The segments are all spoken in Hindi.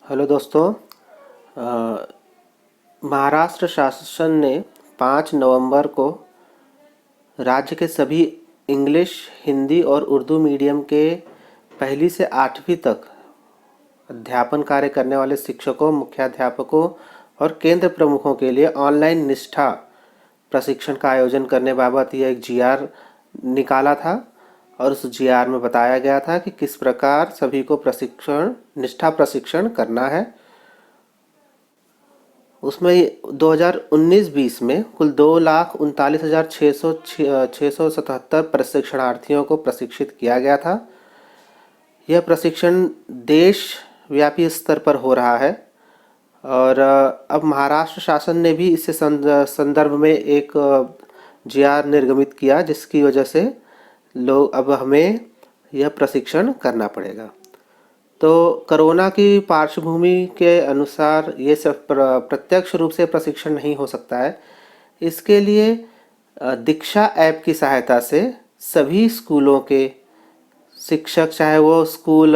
हेलो दोस्तों। अ, महाराष्ट्र शासन ने 5 नवंबर को राज्य के सभी इंग्लिश, हिंदी और उर्दू मीडियम के पहली से 8वीं तक अध्यापन कार्य करने वाले शिक्षकों, मुख्याध्यापकों और केंद्र प्रमुखों के लिए ऑनलाइन निष्ठा प्रशिक्षण का आयोजन करने बाबत यह एक जीआर निकाला था। और उस जीआर में बताया गया था कि किस प्रकार सभी को निष्ठा प्रशिक्षण करना है। उसमें 2019-20 में कुल 2,39,677 प्रशिक्षणार्थियों को प्रशिक्षित किया गया था। यह प्रशिक्षण देश व्यापी स्तर पर हो रहा है। और अब महाराष्ट्र शासन ने भी इससे संदर्भ में एक जीआर निर्गमित किया, जिसकी वजह से लोग अब हमें यह प्रशिक्षण करना पड़ेगा। तो कोरोना की पार्श्वभूमि के अनुसार ये सब प्रत्यक्ष रूप से प्रशिक्षण नहीं हो सकता है। इसके लिए दीक्षा ऐप की सहायता से सभी स्कूलों के शिक्षक, चाहे वो स्कूल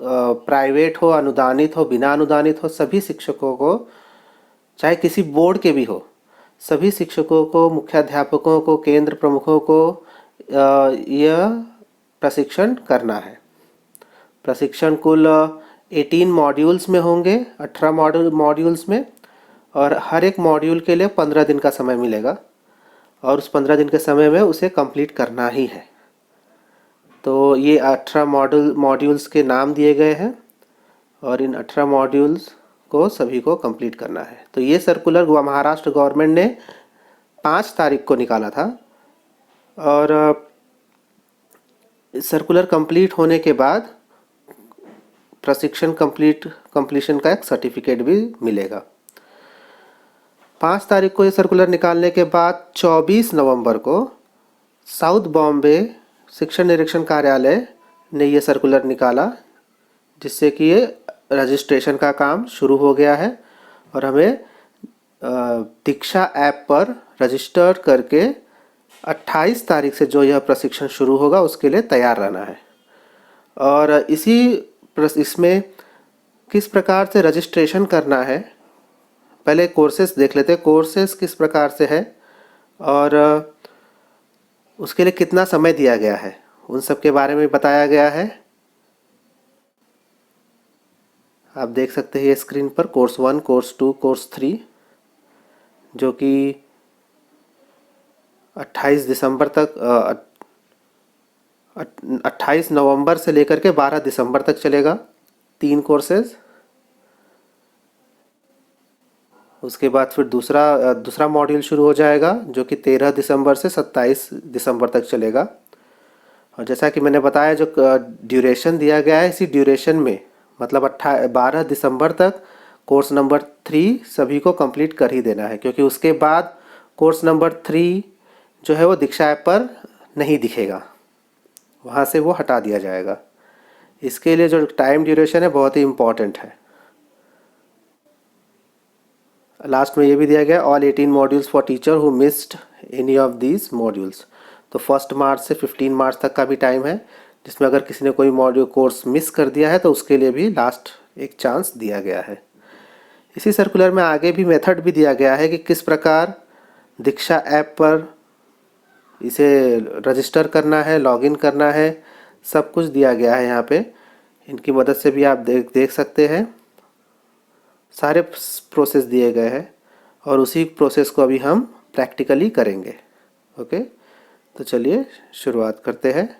प्राइवेट हो, अनुदानित हो, बिना अनुदानित हो, सभी शिक्षकों को, चाहे किसी बोर्ड के भी हो, सभी शिक्षकों को, मुख्याध्यापकों को, केंद्र प्रमुखों को यह प्रशिक्षण करना है। प्रशिक्षण कुल 18 मॉड्यूल्स में होंगे, 18 मॉड्यूल्स में, और हर एक मॉड्यूल के लिए 15 दिन का समय मिलेगा और उस 15 दिन के समय में उसे कंप्लीट करना ही है। तो ये 18 मॉड्यूल्स के नाम दिए गए हैं और इन 18 मॉड्यूल्स को सभी को कंप्लीट करना है। तो ये सर्कुलर महाराष्ट्र गवर्नमेंट ने 5 तारीख को निकाला था और सर्कुलर कंप्लीट होने के बाद प्रशिक्षण कंप्लीशन का एक सर्टिफिकेट भी मिलेगा। 5 तारीख को ये सर्कुलर निकालने के बाद 24 नवंबर को साउथ बॉम्बे शिक्षण निरीक्षण कार्यालय ने ये सर्कुलर निकाला, जिससे कि ये रजिस्ट्रेशन का काम शुरू हो गया है और हमें दीक्षा ऐप पर रजिस्टर करके 28 तारीख से जो यह प्रशिक्षण शुरू होगा उसके लिए तैयार रहना है। और इसमें किस प्रकार से रजिस्ट्रेशन करना है, पहले कोर्सेस देख लेते हैं। कोर्सेस किस प्रकार से है और उसके लिए कितना समय दिया गया है, उन सब के बारे में बताया गया है। आप देख सकते हैं ये स्क्रीन पर कोर्स 1, कोर्स 2, कोर्स 3, जो कि 28 दिसंबर तक 28 नवंबर से लेकर के 12 दिसंबर तक चलेगा, 3 कोर्सेज। उसके बाद फिर दूसरा मॉड्यूल शुरू हो जाएगा, जो कि 13 दिसंबर से 27 दिसंबर तक चलेगा। और जैसा कि मैंने बताया, जो ड्यूरेशन दिया गया है, इसी ड्यूरेशन में मतलब 12 दिसंबर तक कोर्स नंबर 3 सभी को कंप्लीट कर ही देना है, क्योंकि उसके बाद कोर्स नंबर 3 जो है वो दीक्षा ऐप पर नहीं दिखेगा, वहाँ से वो हटा दिया जाएगा। इसके लिए जो टाइम ड्यूरेशन है बहुत ही इम्पॉर्टेंट है। लास्ट में ये भी दिया गया, all 18 modules for teacher who missed any of these modules. तो 1 मार्च से 15 मार्च तक का भी टाइम है, जिसमें अगर किसी ने कोई मॉड्यूल कोर्स मिस कर दिया है तो उसके लिए भी लास्ट एक चांस दिया गया है। इसी सर्कुलर में आगे भी मेथड भी दिया गया है कि किस प्रकार दीक्षा ऐप पर इसे रजिस्टर करना है, लॉगिन करना है, सब कुछ दिया गया है यहाँ पे। इनकी मदद से भी आप देख सकते हैं, सारे प्रोसेस दिए गए हैं और उसी प्रोसेस को अभी हम प्रैक्टिकली करेंगे। ओके, तो चलिए शुरुआत करते हैं।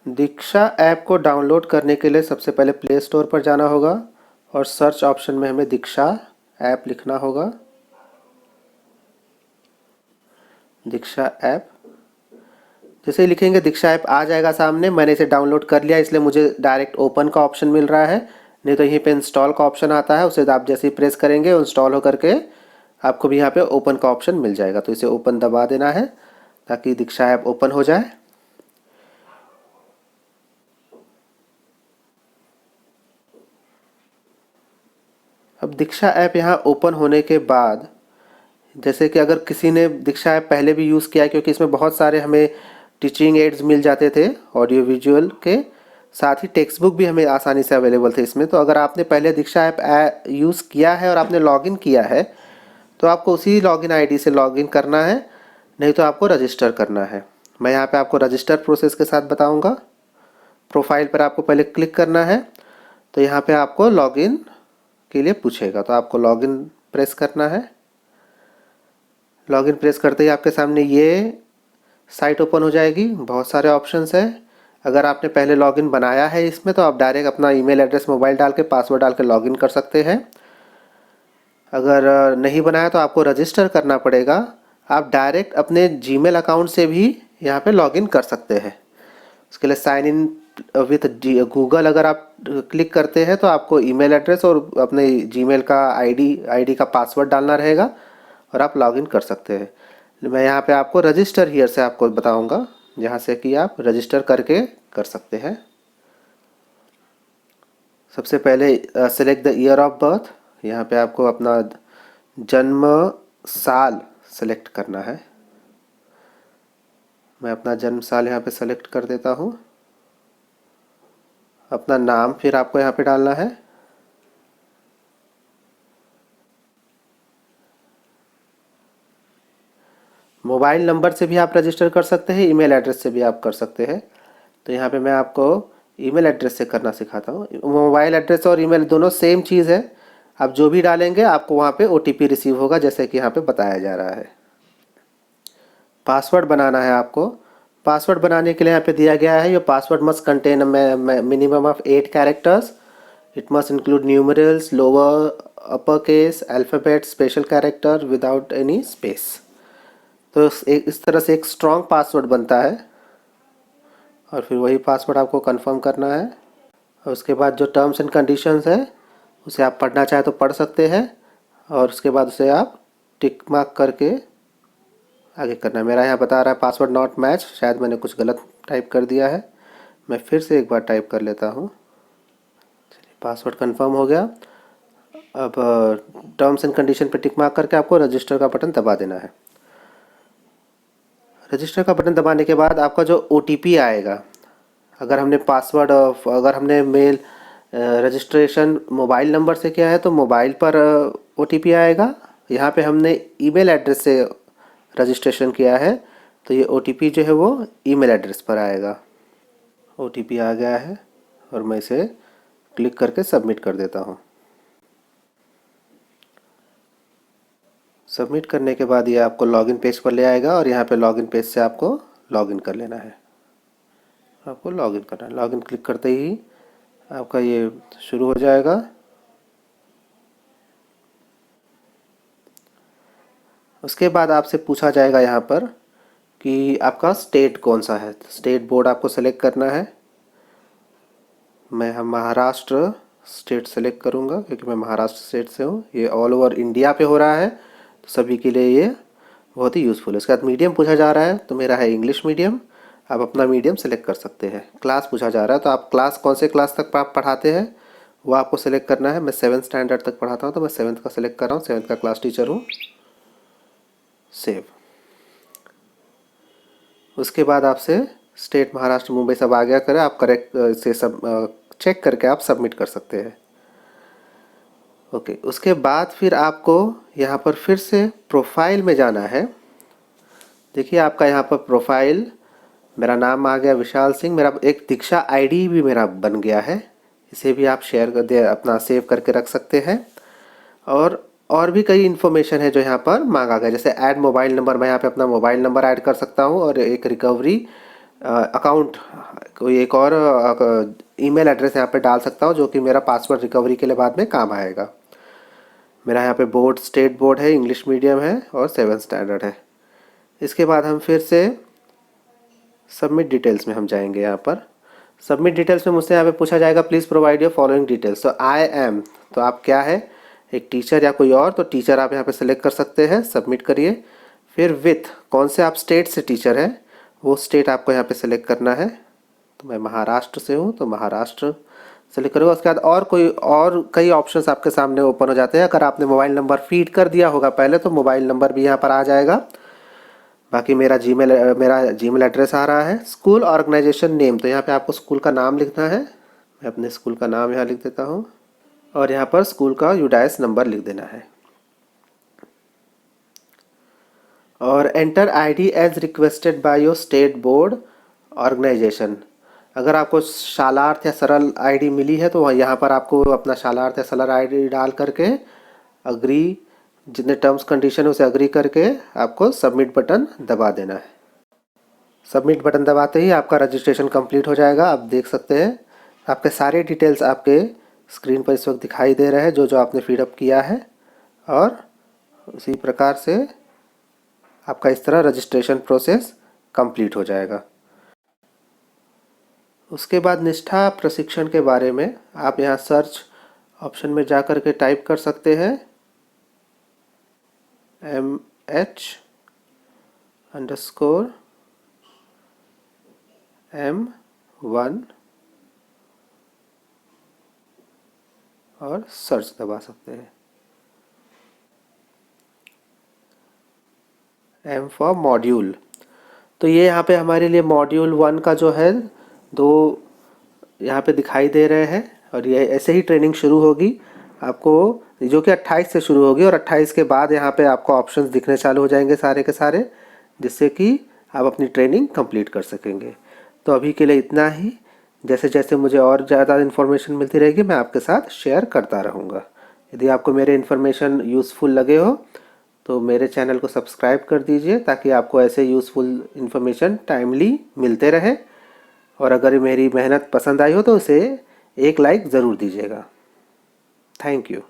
दीक्षा ऐप को डाउनलोड करने के लिए सबसे पहले प्ले स्टोर पर जाना होगा और सर्च ऑप्शन में हमें दीक्षा ऐप लिखना होगा। दीक्षा ऐप जैसे ही लिखेंगे दीक्षा ऐप आ जाएगा सामने। मैंने इसे डाउनलोड कर लिया, इसलिए मुझे डायरेक्ट ओपन का ऑप्शन मिल रहा है, नहीं तो यहीं पे इंस्टॉल का ऑप्शन आता है, उसे आप जैसे ही प्रेस करेंगे इंस्टॉल होकर के आपको भी यहाँ पे ओपन का ऑप्शन मिल जाएगा। तो इसे ओपन दबा देना है ताकि दीक्षा ऐप ओपन हो जाए। अब दीक्षा ऐप यहाँ ओपन होने के बाद जैसे कि अगर किसी ने दीक्षा ऐप पहले भी यूज़ किया है, क्योंकि इसमें बहुत सारे हमें टीचिंग एड्स मिल जाते थे ऑडियो विजुअल के साथ ही टेक्स्ट बुक भी हमें आसानी से अवेलेबल थे इसमें। तो अगर आपने पहले दीक्षा ऐप यूज़ किया है और आपने लॉगिन किया है तो आपको उसी लॉगिन आईडी से लॉगिन करना है, नहीं तो आपको रजिस्टर करना है। मैं यहाँ पे आपको रजिस्टर प्रोसेस के साथ बताऊँगा। प्रोफाइल पर आपको पहले क्लिक करना है, तो यहाँ पे आपको लॉगिन के लिए पूछेगा, तो आपको लॉगिन प्रेस करना है। लॉगिन प्रेस करते ही आपके सामने ये साइट ओपन हो जाएगी। बहुत सारे ऑप्शंस हैं। अगर आपने पहले लॉगिन बनाया है इसमें तो आप डायरेक्ट अपना ईमेल एड्रेस मोबाइल डाल के पासवर्ड डाल के लॉगिन कर सकते हैं। अगर नहीं बनाया तो आपको रजिस्टर करना पड़ेगा। आप डायरेक्ट अपने जीमेल अकाउंट से भी यहाँ पे लॉगिन कर सकते हैं। उसके लिए साइन इन विथ गूगल अगर आप क्लिक करते हैं तो आपको ईमेल एड्रेस और अपने जीमेल का आईडी का पासवर्ड डालना रहेगा और आप लॉगिन कर सकते हैं। मैं यहाँ पे आपको रजिस्टर हियर से आपको बताऊँगा, जहाँ से कि आप रजिस्टर करके कर सकते हैं। सबसे पहले select the year of birth. यहाँ पे आपको अपना जन्म साल सेलेक्ट करना है। मैं अपना जन्म साल यहाँ पे सेलेक्ट कर देता हूँ। अपना नाम फिर आपको यहाँ पे डालना है। मोबाइल नंबर से भी आप रजिस्टर कर सकते हैं, ईमेल एड्रेस से भी आप कर सकते हैं। तो यहाँ पे मैं आपको ईमेल एड्रेस से करना सिखाता हूँ। मोबाइल एड्रेस और ईमेल दोनों सेम चीज़ है। आप जो भी डालेंगे आपको वहाँ पे ओटीपी रिसीव होगा, जैसे कि यहाँ पे बताया जा रहा है। पासवर्ड बनाना है आपको। पासवर्ड बनाने के लिए यहाँ पे दिया गया है, your password must contain minimum of 8 characters. It must include numerals, lower upper case, alphabet, special character without any space. तो इस तरह से एक स्ट्रॉन्ग पासवर्ड बनता है और फिर वही पासवर्ड आपको कंफर्म करना है। और उसके बाद जो टर्म्स एंड कंडीशंस है उसे आप पढ़ना चाहे तो पढ़ सकते हैं और उसके बाद उसे आप टिक मार्क करके आगे करना है। मेरा यहाँ बता रहा है पासवर्ड नॉट मैच, शायद मैंने कुछ गलत टाइप कर दिया है। मैं फिर से एक बार टाइप कर लेता हूँ। चलिए, पासवर्ड कंफर्म हो गया। अब टर्म्स एंड कंडीशन पे टिक मार्क करके आपको रजिस्टर का बटन दबा देना है। रजिस्टर का बटन दबाने के बाद आपका जो ओटीपी आएगा, अगर हमने मेल रजिस्ट्रेशन मोबाइल नंबर से किया है तो मोबाइल पर ओटीपी आएगा। यहाँ पे हमने ईमेल एड्रेस से रजिस्ट्रेशन किया है तो ये ओटीपी जो है वो ईमेल एड्रेस पर आएगा। ओटीपी आ गया है और मैं इसे क्लिक करके सबमिट कर देता हूँ। सबमिट करने के बाद ये आपको लॉगिन पेज पर ले आएगा और यहाँ पे लॉगिन पेज से आपको लॉगिन कर लेना है। आपको लॉगिन करना है। लॉगिन क्लिक करते ही आपका ये शुरू हो जाएगा। उसके बाद आपसे पूछा जाएगा यहाँ पर कि आपका स्टेट कौन सा है। स्टेट बोर्ड आपको सेलेक्ट करना है। मैं महाराष्ट्र स्टेट सेलेक्ट करूँगा क्योंकि मैं महाराष्ट्र स्टेट से हूँ। ये ऑल ओवर इंडिया पे हो रहा है तो सभी के लिए ये बहुत ही यूज़फुल है। उसके बाद मीडियम पूछा जा रहा है तो मेरा है इंग्लिश मीडियम। आप अपना मीडियम सेलेक्ट कर सकते हैं। क्लास पूछा जा रहा है तो आप क्लास कौन से क्लास तक आप पढ़ाते हैं वो आपको सेलेक्ट करना है। मैं 7th स्टैंडर्ड तक पढ़ाता हूँ तो मैं 7th का सेलेक्ट कर रहा हूँ। 7th का क्लास टीचर हूँ। सेव। उसके बाद आपसे स्टेट महाराष्ट्र मुंबई सब आ गया करें, आप करेक्ट से सब चेक करके आप सबमिट कर सकते हैं। ओके, उसके बाद फिर आपको यहाँ पर फिर से प्रोफाइल में जाना है। देखिए आपका यहाँ पर प्रोफाइल, मेरा नाम आ गया विशाल सिंह। मेरा एक दीक्षा आईडी भी मेरा बन गया है। इसे भी आप शेयर कर दे, अपना सेव करके रख सकते हैं। और भी कई इन्फॉर्मेशन है जो यहाँ पर मांगा गया, जैसे ऐड मोबाइल नंबर। मैं यहाँ पे अपना मोबाइल नंबर ऐड कर सकता हूँ और एक रिकवरी अकाउंट, कोई एक और ईमेल एड्रेस यहाँ पे डाल सकता हूँ जो कि मेरा पासवर्ड रिकवरी के लिए बाद में काम आएगा। मेरा यहाँ पे बोर्ड स्टेट बोर्ड है, इंग्लिश मीडियम है और 7th स्टैंडर्ड है। इसके बाद हम फिर से सबमिट डिटेल्स में हम जाएंगे। यहाँ पर सबमिट डिटेल्स में मुझसे यहाँ पे पूछा जाएगा please provide your following details. तो आई एम, तो आप क्या है, एक टीचर या कोई और, तो टीचर आप यहाँ पे सेलेक्ट कर सकते हैं। सबमिट करिए। फिर विथ, कौन से आप स्टेट से टीचर हैं वो स्टेट आपको यहाँ पे सेलेक्ट करना है। तो मैं महाराष्ट्र से हूँ तो महाराष्ट्र सेलेक्ट करोगे, उसके बाद और कई ऑप्शंस आपके सामने ओपन हो जाते हैं। अगर आपने मोबाइल नंबर फीड कर दिया होगा पहले तो मोबाइल नंबर भी यहाँ पर आ जाएगा। बाकी मेरा जीमेल एड्रेस आ रहा है। स्कूल ऑर्गेनाइजेशन नेम, तो यहाँ पे आपको स्कूल का नाम लिखना है। मैं अपने स्कूल का नाम यहाँ लिख देता हूँ और यहाँ पर स्कूल का यूडाइस नंबर लिख देना है। और enter ID as requested by your state board organization. अगर आपको शालार्थ या सरल आईडी मिली है तो यहाँ पर आपको अपना शालार्थ या सरल आईडी डाल करके अग्री, जितने टर्म्स कंडीशन है उसे अग्री करके आपको सबमिट बटन दबा देना है। सबमिट बटन दबाते ही आपका रजिस्ट्रेशन कंप्लीट हो जाएगा। आप देख सकते हैं आपके सारे डिटेल्स आपके स्क्रीन पर इस वक्त दिखाई दे रहे हैं जो जो आपने फीडअप किया है, और उसी प्रकार से आपका इस तरह रजिस्ट्रेशन प्रोसेस कंप्लीट हो जाएगा। उसके बाद निष्ठा प्रशिक्षण के बारे में आप यहाँ सर्च ऑप्शन में जा कर के टाइप कर सकते हैं MH_M1 और सर्च दबा सकते हैं। M फॉर मॉड्यूल, तो ये यहाँ पे हमारे लिए मॉड्यूल 1 का जो है 2 यहाँ पे दिखाई दे रहे हैं, और ये ऐसे ही ट्रेनिंग शुरू होगी आपको, जो कि 28 से शुरू होगी, और 28 के बाद यहाँ पे आपको ऑप्शंस दिखने चालू हो जाएंगे सारे के सारे, जिससे कि आप अपनी ट्रेनिंग कंप्लीट कर सकेंगे। तो अभी के लिए इतना ही। जैसे जैसे मुझे और ज़्यादा इन्फॉर्मेशन मिलती रहेगी मैं आपके साथ शेयर करता रहूँगा। यदि आपको मेरे इन्फॉर्मेशन यूज़फुल लगे हो तो मेरे चैनल को सब्सक्राइब कर दीजिए ताकि आपको ऐसे यूज़फुल इन्फॉर्मेशन टाइमली मिलते रहे। और अगर मेरी मेहनत पसंद आई हो तो उसे एक लाइक ज़रूर दीजिएगा। Thank you.